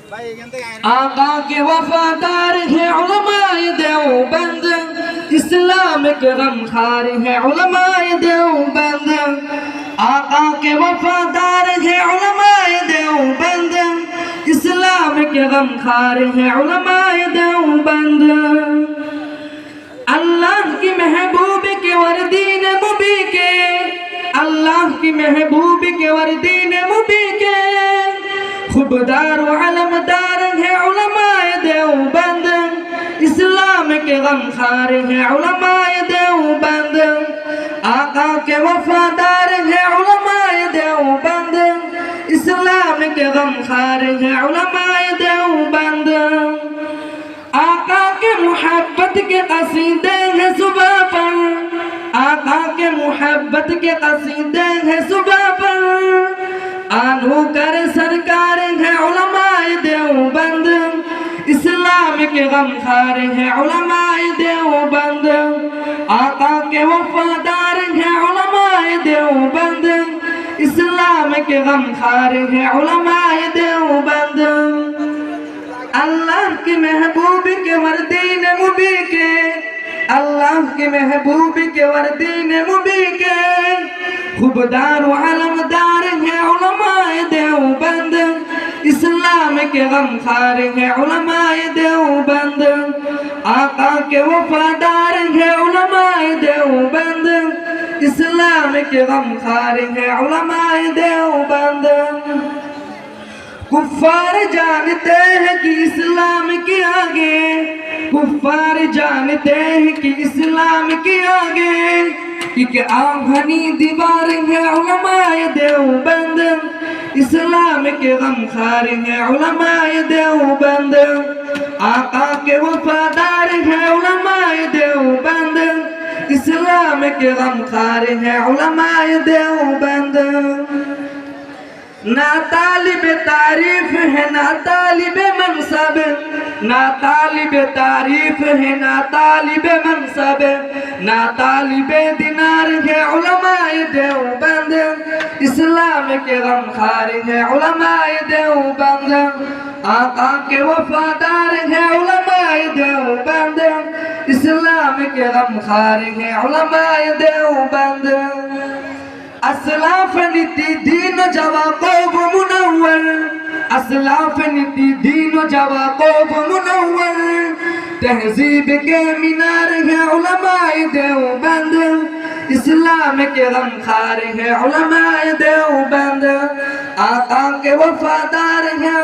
आका के वफादार है उलमाए देवबंद, इस्लाम के गमखार है उलमाए देवबंद। आका के वफादार है उलमाए देवबंद, इस्लाम के गमखार है उलमाए देवबंद। अल्लाह की महबूब के वर्दीन मुबी के, अल्लाह की महबूब के वर्दीन मुबी के खुबदार व अलमदार है उलमाए देवबंद, इस्लाम के गमखार है उलमाए देवबंद। आका के वफादार है उलमाए देवबंद, इस्लाम के गमखार है उलमाए देवबंद। आका के मुहब्बत के कसीदे हैं सुबह पर, आका के मुहब्बत के कसीदे हैं सुबह पर। आनू कर सरकार है उलमाए देवबंद, इस्लाम के गमखार है उलमाए देवबंद। आका के वफादार है उलमाए देवबंद, इस्लाम के गमखार है उलमाए देवबंद। अल्लाह के महबूब के वर्दीन मुबी के, अल्लाह के महबूब के वर्दीन मुबी के खुबदार व अलमदार है उलमाए देवबंद, इस्लाम के गमखार है उलमाए देवबंद। आका के वफादार है उलमाए देवबंद, इस्लाम के गमखार है उलमाए देवबंद। कुफ्फार जानते हैं कि इस्लाम के आगे, कुफ्फार जानते हैं कि इस्लाम के आगे एक आंगनी दीवार है उलमाए देवबंद, इस्लाम के गमखार है उलमाए देवबंद। आका के वफादार है उलमाए देवबंद, इस्लाम के गमखार है उलमाए देवबंद। ना तालिब तारीफ है ना तालिब मनसब, ना तालिब तारीफ है ना तालिब मनसब। ना तालिब दिनार है उलमाए देवबंद, इस्लाम के गमखार है उलमाए देवबंद। आका के वफादार है उलमाए देवबंद, इस्लाम के गमखार है उलमाए देवबंद। असलाफ नीति दीन जवाब मुनव्वर, असलाफ नीति दीन जवाब मुनव्वर। तहजीब के मीनार है उलमाए देवबंद, इस्लाम के गमखार है उलमाए देवबंद। आका के वफादार है